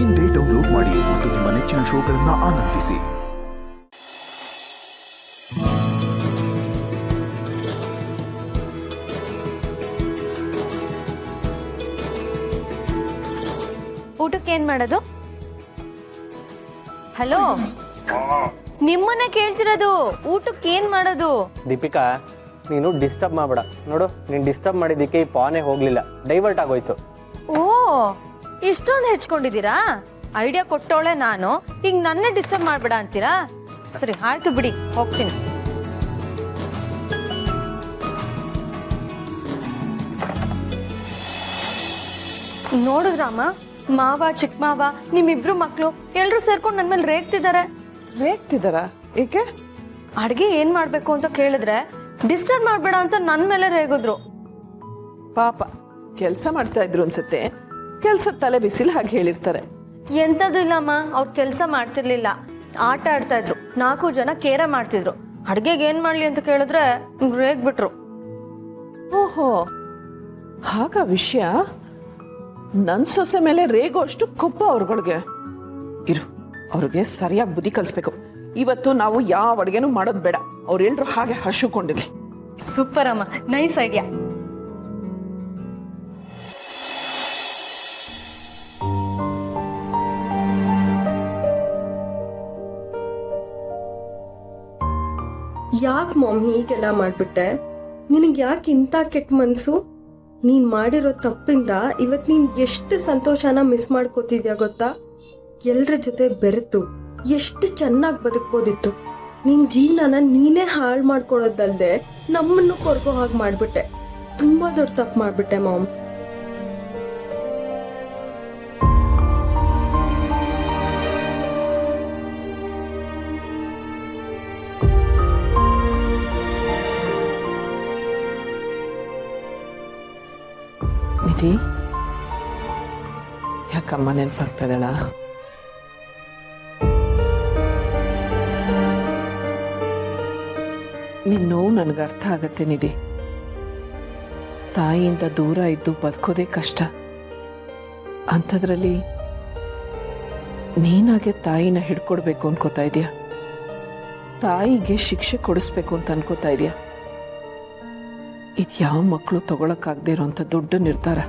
ಇಂದೇ ಡೌನ್ಲೋಡ್ ಮಾಡಿ ಮತ್ತು ನಿಮ್ಮ ನೆಚ್ಚಿನ ಶೋಗಳನ್ನು ಆನಂದಿಸಿ. ಊಟಕ್ಕೆ ಏನ್ ಮಾಡೋದು? ಹಲೋ, ನಿಮ್ಮನ್ನೇ ಕೇಳ್ತಿರೋದು. ಊಟಕ್ಕೆ ಏನ್ ಮಾಡೋದು? ದೀಪಿಕಾ, ನೀನು ಡಿಸ್ಟರ್ಬ್ ಮಾಡಬೇಡ. ನೋಡು, ನೀನು ಡಿಸ್ಟರ್ಬ್ ಮಾಡಿದ್ದಕ್ಕೆ ಈ ಪಾನೇ ಹೋಗ್ಲಿಲ್ಲ, ಡೈವರ್ಟ್ ಆಗೋಯ್ತು. ಓ, ಇಷ್ಟೊಂದು ಹೆಚ್ಕೊಂಡಿದ್ದೀರಾ? ಐಡಿಯಾ ಕೊಟ್ಟವಳೆ ನಾನು, ಈಗ ನನ್ನೇ ಡಿಸ್ಟರ್ಬ್ ಮಾಡ್ಬೇಡ ಅಂತೀರಾ? ಸರಿ, ಆಯ್ತು ಬಿಡಿ, ಹೋಗ್ತೀನಿ. ನೋಡಿದ್ರಮ್ಮ, ಮಾವ ಚಿಕ್ಕ ಮಾವ ನಿಮ್ಮಿಬ್ರು ಮಕ್ಕಳು ಎಲ್ರು ಸೇರ್ಕೊಂಡು ನನ್ನ ಮೇಲೆ ರೇಗ್ತಿದಾರ. ಏಕೆ? ಅಡ್ಗೆ ಏನ್ ಮಾಡ್ಬೇಕು ಅಂತ ಕೇಳಿದ್ರೆ ಡಿಸ್ಟರ್ಬ್ ಮಾಡ್ಬೇಡ ಅಂತ ನನ್ ಮೇಲೆ ರೇಗಿದ್ರು. ಪಾಪ, ಕೆಲಸ ಮಾಡ್ತಾ ಇದ್ರು ಅನ್ಸುತ್ತೆ. ಕೆಲ್ಸದ ತಲೆ ಬಿಸಿಲು ಹಾಗೆ ಹೇಳಿರ್ತಾರೆ. ಎಂತದ್ದು ಇಲ್ಲಮ್ಮ, ಅವ್ರು ಕೆಲಸ ಮಾಡ್ತಿರ್ಲಿಲ್ಲ, ಆಟ ಆಡ್ತಾ ಇದ್ರು. 4 ಜನ ಕೇರ ಮಾಡ್ತಿದ್ರು. ಅಡ್ಗೆಗೆ ಏನ್ ಮಾಡ್ಲಿ ಅಂತ ಕೇಳಿದ್ರೆ ರೇಗ್ಬಿಟ್ರು. ಓಹೋ, ಹಾಗ ವಿಷಯ. ನನ್ ಸೊಸೆ ಮೇಲೆ ರೇಗೋ ಅಷ್ಟು ಕೊಬ್ಬ ಅವ್ರಗಳಿಗೆ. ಇರು, ಅವ್ರಿಗೆ ಸರಿಯಾಗಿ ಬುದ್ಧಿ ಕಲಿಸ್ಬೇಕು. ಇವತ್ತು ನಾವು ಯಾವ ಅಡುಗೆನೂ ಮಾಡೋದು ಬೇಡ. ಅವ್ರೆಲ್ರು ಹಾಗೆ ಹರ್ಷುಕೊಂಡಿರ್ಲಿ. ಸೂಪರ್ ಅಮ್ಮ, ನೈಸ್ ಐಡಿಯಾ. ಯಾಕೆ ಮಾಮ್ ಹೀಗೆಲ್ಲ ಮಾಡ್ಬಿಟ್ಟೆ? ನಿನಗೆ ಯಾಕೆ ಇಂಥ ಕೆಟ್ಟ ಮನ್ಸು? ನೀನ್ ಮಾಡಿರೋ ತಪ್ಪಿಂದ ಇವತ್ತು ನೀನ್ ಎಷ್ಟು ಸಂತೋಷನ ಮಿಸ್ ಮಾಡ್ಕೋತಿದ್ಯಾ ಗೊತ್ತಾ? ಎಲ್ರ ಜೊತೆ ಬೆರೆತು ಎಷ್ಟು ಚೆನ್ನಾಗಿ ಬದುಕ್ಬೋದಿತ್ತು. ನಿನ್ ಜೀವನನ ನೀನೇ ಹಾಳು ಮಾಡ್ಕೊಳೋದಲ್ದೆ ನಮ್ಮನ್ನು ಕೊರ್ಗೋ ಹಾಗೆ ಮಾಡ್ಬಿಟ್ಟೆ. ತುಂಬಾ ದೊಡ್ಡ ತಪ್ಪು ಮಾಡ್ಬಿಟ್ಟೆ ಮಾಮ್. ನಿಧಿ, ಯಾಕಮ್ಮ ನೆನಪಾಗ್ತದಳ? ನಿನ್ನ ನೋವು ನನಗೆ ಅರ್ಥ ಆಗತ್ತೆ ನಿಧಿ. ತಾಯಿಯಿಂದ ದೂರ ಇದ್ದು ಬದುಕೋದೇ ಕಷ್ಟ. ಅಂಥದ್ರಲ್ಲಿ ನೀನಾಗೆ ತಾಯಿನ ಹಿಡ್ಕೊಡ್ಬೇಕು ಅನ್ಕೋತಾ ಇದೆಯಾ? ತಾಯಿಗೆ ಶಿಕ್ಷೆ ಕೊಡಿಸ್ಬೇಕು ಅಂತ ಅನ್ಕೋತಾ ಇದೆಯಾ? ಇದು ಯಾವ ಮಕ್ಕಳು ತಗೊಳಕ್ಕಾಗದೇ ಇರೋಂಥ ದೊಡ್ಡ ನಿರ್ಧಾರ.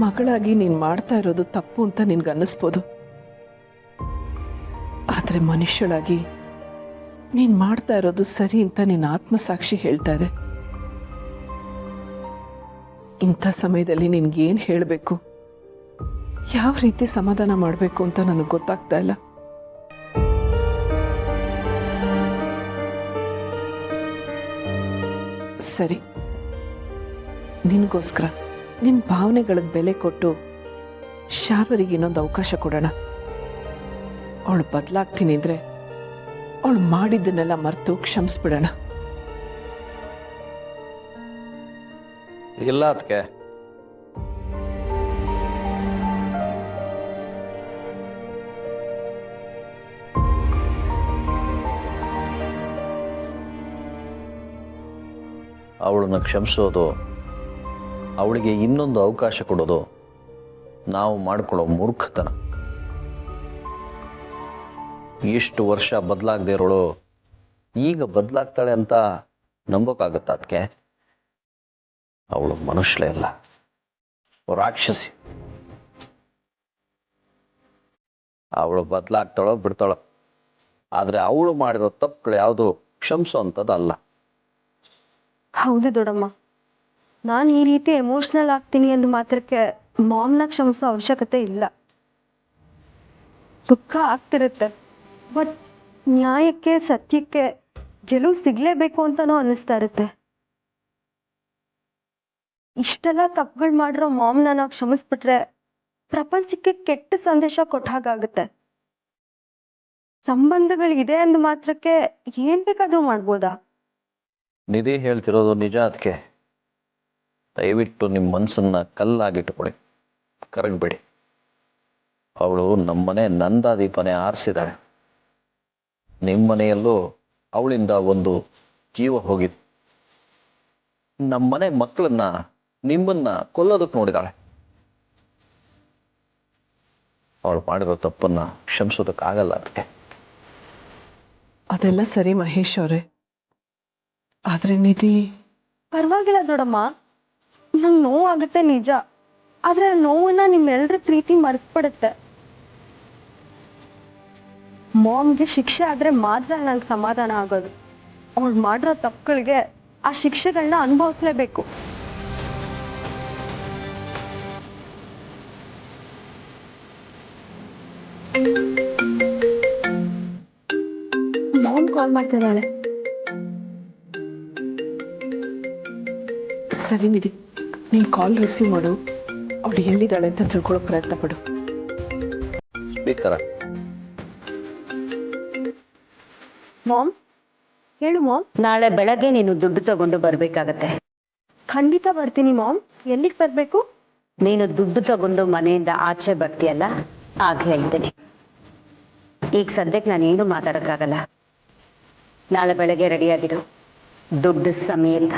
ಮಗಳಾಗಿ ನೀನು ಮಾಡ್ತಾ ಇರೋದು ತಪ್ಪು ಅಂತ ನಿನ್ಗೆ ಅನ್ನಿಸ್ಬೋದು. ಆದರೆ ಮನುಷ್ಯಳಾಗಿ ನೀನು ಮಾಡ್ತಾ ಇರೋದು ಸರಿ ಅಂತ ನಿನ್ನ ಆತ್ಮಸಾಕ್ಷಿ ಹೇಳ್ತಾ ಇದೆ. ಇಂಥ ಸಮಯದಲ್ಲಿ ನಿನ್ಗೇನು ಹೇಳಬೇಕು, ಯಾವ ರೀತಿ ಸಮಾಧಾನ ಮಾಡಬೇಕು ಅಂತ ನನಗೆ ಗೊತ್ತಾಗ್ತಾ ಇಲ್ಲ. ಸರಿ, ನಿನಗೋಸ್ಕರ ನಿನ್ನ ಭಾವನೆಗಳಿಗೆ ಬೆಲೆ ಕೊಟ್ಟು ಶಾರ್ವರಿಗೆ ಇನ್ನೊಂದು ಅವಕಾಶ ಕೊಡೋಣ. ಅವಳು ಬದಲಾಗ್ತೀನಿ ಅಂದರೆ ಅವಳು ಮಾಡಿದ್ದನ್ನೆಲ್ಲ ಮರೆತು ಕ್ಷಮಿಸ್ಬಿಡೋಣ. ಇಲ್ಲ ಅದಕ್ಕೆ ಅವಳನ್ನ ಕ್ಷಮಿಸೋದು, ಅವಳಿಗೆ ಇನ್ನೊಂದು ಅವಕಾಶ ಕೊಡೋದು ನಾವು ಮಾಡ್ಕೊಳ್ಳೋ ಮೂರ್ಖತನ. ಇಷ್ಟು ವರ್ಷ ಬದಲಾಗದೆ ಇರೋಳು ಈಗ ಬದಲಾಗ್ತಾಳೆ ಅಂತ ನಂಬೋಕ್ಕಾಗತ್ತ ಅದಕ್ಕೆ? ಅವಳು ಮನುಷ್ಯಳೇ ಅಲ್ಲ, ರಾಕ್ಷಸಿ. ಅವಳು ಬದಲಾಗ್ತಾಳೋ ಬಿಡ್ತಾಳೋ, ಆದರೆ ಅವಳು ಮಾಡಿರೋ ತಪ್ಪುಗಳು ಯಾವುದು ಕ್ಷಮಿಸೋ ಅಂಥದ್ದಲ್ಲ. ಹೌದು ದೊಡ್ಡಮ್ಮ, ನಾನು ಈ ರೀತಿ ಎಮೋಷನಲ್ ಆಗ್ತೀನಿ ಎಂದು ಮಾತ್ರಕ್ಕೆ ಮಾಮ್ನ ಕ್ಷಮಿಸೋ ಅವಶ್ಯಕತೆ ಇಲ್ಲ. ದುಃಖ ಆಗ್ತಿರುತ್ತೆ, ಬಟ್ ನ್ಯಾಯಕ್ಕೆ ಸತ್ಯಕ್ಕೆ ಗೆಲುವು ಸಿಗ್ಲೇಬೇಕು ಅಂತಾನೂ ಅನ್ನಿಸ್ತಾ ಇರುತ್ತೆ. ಇಷ್ಟೆಲ್ಲ ತಪ್ಪುಗಳು ಮಾಡಿರೋ ಮಾಮ್ನ ನಾವು ಕ್ಷಮಿಸ್ಬಿಟ್ರೆ ಪ್ರಪಂಚಕ್ಕೆ ಕೆಟ್ಟ ಸಂದೇಶ ಕೊಟ್ಟ ಹಾಗಾಗುತ್ತೆ. ಸಂಬಂಧಗಳಿದೆ ಅಂದ ಮಾತ್ರಕ್ಕೆ ಏನ್ ಬೇಕಾದ್ರೂ ಮಾಡ್ಬೋದಾ? ನಿಧಿ ಹೇಳ್ತಿರೋದು ನಿಜ. ಅದಕ್ಕೆ ದಯವಿಟ್ಟು ನಿಮ್ಮ ಮನಸ್ಸನ್ನು ಕಲ್ಲಾಗಿಟ್ಟುಕೊಳ್ಳಿ, ಕರಗಬೇಡಿ. ಅವಳು ನಮ್ಮನೆ ನಂದಾದೀಪನೇ ಆರಿಸಿದಾಳೆ. ನಿಮ್ಮನೆಯಲ್ಲೂ ಅವಳಿಂದ ಒಂದು ಜೀವ ಹೋಗಿತ್ತು. ನಮ್ಮನೆ ಮಕ್ಕಳನ್ನ ನಿಮ್ಮನ್ನ ಕೊಲ್ಲೋದಕ್ಕೆ ನೋಡಿದಾಳೆ. ಅವಳು ಮಾಡಿರೋ ತಪ್ಪನ್ನು ಕ್ಷಮಿಸೋದಕ್ಕಾಗಲ್ಲ ಅದಕ್ಕೆ. ಅದೆಲ್ಲ ಸರಿ ಮಹೇಶ್ ಅವರೇ, ಆದ್ರೆ ನಿಧಿ ಪರವಾಗಿಲ್ಲ ದೊಡ್ಡಮ್ಮ, ನಂಗೆ ನೋವಾಗುತ್ತೆ ನಿಜ, ಆದ್ರೆ ಆ ನೋವನ್ನ ನಿಮ್ಮೆಲ್ಲರ ಪ್ರೀತಿ ಮರೆಸ್ಬಿಡುತ್ತೆ. ಮಾಮ್ಗೆ ಶಿಕ್ಷೆ ಆದ್ರೆ ಮಾತ್ರ ನಂಗೆ ಸಮಾಧಾನ ಆಗೋದು. ಅವ್ಳು ಮಾಡಿರೋ ತಪ್ಪುಗಳಿಗೆ ಆ ಶಿಕ್ಷೆಗಳನ್ನ ಅನುಭವಿಸ್ಲೇಬೇಕು. ಮಾಮ್ ಕಾಲ್ ಮಾಡ್ತಿದ್ದಾಳೆ. ಸರಿ ನಿಧಿ, ನೀನ್ ಕಾಲ್ ರಿಸೀವ್ ಮಾಡು, ಅವಳು ಎಲ್ಲಿದ್ದಾಳೆ ಅಂತ ತಿಳ್ಕೊಳ್ಳೋ ಪ್ರಯತ್ನ ಪಡು. ಸ್ಪೀಕರ. ಮಾಮ್ ಹೇಳು ಮಾಮ್. ನಾಳೆ ಬೆಳಗ್ಗೆ ನೀನು ದುಡ್ಡು ತಗೊಂಡು ಬರ್ಬೇಕಾಗತ್ತೆ. ಖಂಡಿತ ಬರ್ತೀನಿ ಮಾಮ್. ಎಲ್ಲಿಗೆ ಬರ್ಬೇಕು? ನೀನು ದುಡ್ಡು ತಗೊಂಡು ಮನೆಯಿಂದ ಆಚೆ ಬರ್ತೀಯಲ್ಲ, ಆಗ ಹೇಳ್ತೀನಿ. ಈಗ ಸದ್ಯಕ್ಕೆ ನಾನೇನು ಮಾತಾಡಕ್ಕಾಗಲ್ಲ. ನಾಳೆ ಬೆಳಗ್ಗೆ ರೆಡಿಯಾಗಿರು, ದುಡ್ಡು ಸಮೇತ.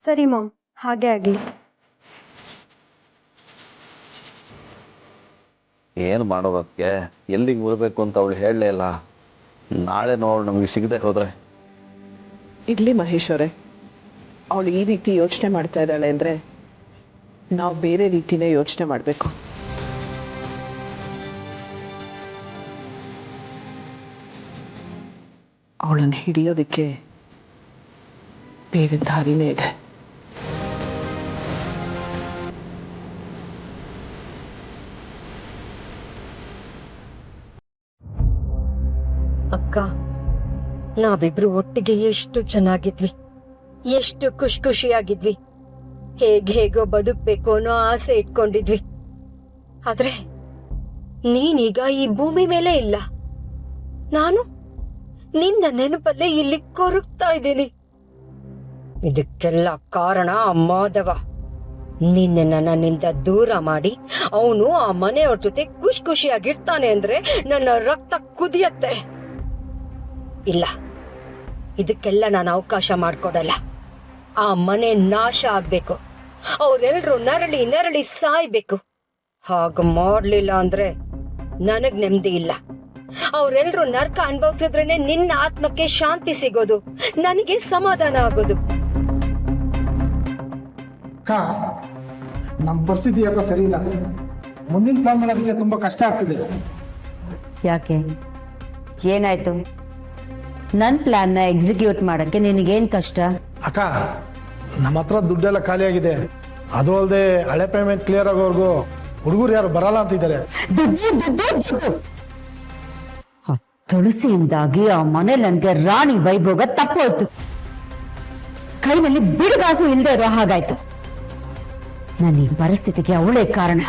ಸರಿ ಮಾಮ್, ಹಾಗೆ ಆಗ್ಲಿ. ಏನು ಮಾಡೋದಕ್ಕೆ, ಎಲ್ಲಿಗೆ ಬರಬೇಕು ಅಂತ ಅವಳು ಹೇಳಲೇ ಇಲ್ಲ. ನಾಳೆ ನೋಡು ನಮಗೆ ಸಿಗದೆ ಹೋದ್ರೆ. ಇರ್ಲಿ ಮಹೇಶ್ ಅವರೇ, ಅವಳು ಈ ರೀತಿ ಯೋಚನೆ ಮಾಡ್ತಾ ಇದ್ದಾಳೆ ಅಂದ್ರೆ ನಾವು ಬೇರೆ ರೀತಿನೇ ಯೋಚನೆ ಮಾಡಬೇಕು. ಅವಳನ್ನು ಹಿಡಿಯೋದಕ್ಕೆ ಬೇರೆ ದಾರಿನೇ ಇದೆ. ಅಕ್ಕ, ನಾವಿಬ್ರು ಒಟ್ಟಿಗೆ ಎಷ್ಟು ಚೆನ್ನಾಗಿದ್ವಿ, ಎಷ್ಟು ಖುಷಿಯಾಗಿದ್ವಿ, ಹೇಗೋ ಬದುಕ್ಬೇಕು ಅನ್ನೋ ಆಸೆ ಇಟ್ಕೊಂಡಿದ್ವಿ. ಆದ್ರೆ ನೀನೀಗ ಈ ಭೂಮಿ ಮೇಲೆ ಇಲ್ಲ, ನಾನು ನಿನ್ನ ನೆನಪಲ್ಲೇ ಇಲ್ಲಿ ಕೊರಗ್ತಾ ಇದ್ದೀನಿ. ಇದಕ್ಕೆಲ್ಲ ಕಾರಣ ಆ ಮಾಧವ. ನಿನ್ನ ನನ್ನಿಂದ ದೂರ ಮಾಡಿ ಅವನು ಆ ಮನೆಯವ್ರ ಜೊತೆ ಖುಷಿಯಾಗಿರ್ತಾನೆ ಅಂದ್ರೆ ನನ್ನ ರಕ್ತ ಕುದಿಯತ್ತೆ. ಇಲ್ಲ, ಇದಕ್ಕೆಲ್ಲ ನಾನು ಅವಕಾಶ ಮಾಡ್ಕೊಡಲ್ಲ. ಆ ಮನೆ ನಾಶ ಆಗ್ಬೇಕು, ಅವರೆಲ್ಲರೂ ನರಳಿ ಸಾಯ್ಬೇಕು. ಹಾಗ ಮಾಡ್ಲಿಲ್ಲ ಅಂದ್ರೆ ನನಗ್ ನೆಮ್ಮದಿ ಇಲ್ಲ. ಅವರೆಲ್ಲರೂ ನರ್ಕ ಅನುಭವಿಸಿದ್ರೇನೆ ನಿನ್ನ ಆತ್ಮಕ್ಕೆ ಶಾಂತಿ ಸಿಗೋದು, ನನಗೆ ಸಮಾಧಾನ ಆಗೋದು. ನಮ್ಮ ಪರಿಸ್ಥಿತಿ ಯಾಕೋ ಸರಿ ಇಲ್ಲ. ಮುಂದಿನ ಪ್ಲಾನ್ ಮಾಡೋದಕ್ಕೆ ತುಂಬಾ ಕಷ್ಟ ಆಗ್ತಿದೆ. ಯಾಕೆ, ಏನಾಯ್ತು? ನನ್ನ ಪ್ಲಾನ್ನ ಎಕ್ಸಿಕ್ಯೂಟ್ ಮಾಡಕ್ಕೆ ನಿನಗೇನ್ ಕಷ್ಟ? ಅಕ್ಕ, ನಮ್ಮ ಹತ್ರ ದುಡ್ಡೆಲ್ಲ ಖಾಲಿ ಆಗಿದೆ. ಅದು ಅಲ್ಲದೆ ಹಳೆ ಪೇಮೆಂಟ್ ಕ್ಲಿಯರ್ ಆಗೋವರೆಗೂ ಹುಡುಗರು ಯಾರು ಬರಲ್ಲ ಅಂತಿದ್ದಾರೆ. ತುಳಸಿಯಿಂದಾಗಿ ಆ ಮನೆ ನನ್ಗೆ ರಾಣಿ ವೈಭೋಗ ತಪ್ಪೋಯ್ತು. ಕೈನಲ್ಲಿ ಬಿಡುಗಾಸು ಇಲ್ಲದೆ ಇರೋ ಹಾಗಾಯ್ತು. ನನ್ನ ಈ ಪರಿಸ್ಥಿತಿಗೆ ಅವಳೇ ಕಾರಣ.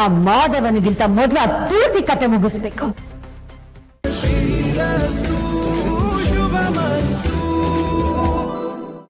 ಆ ಮಾಧವನಿಗಿಂತ ಮೊದಲು ಆ ತುಳಸಿ ಕತೆ ಮುಗಿಸ್ಬೇಕು.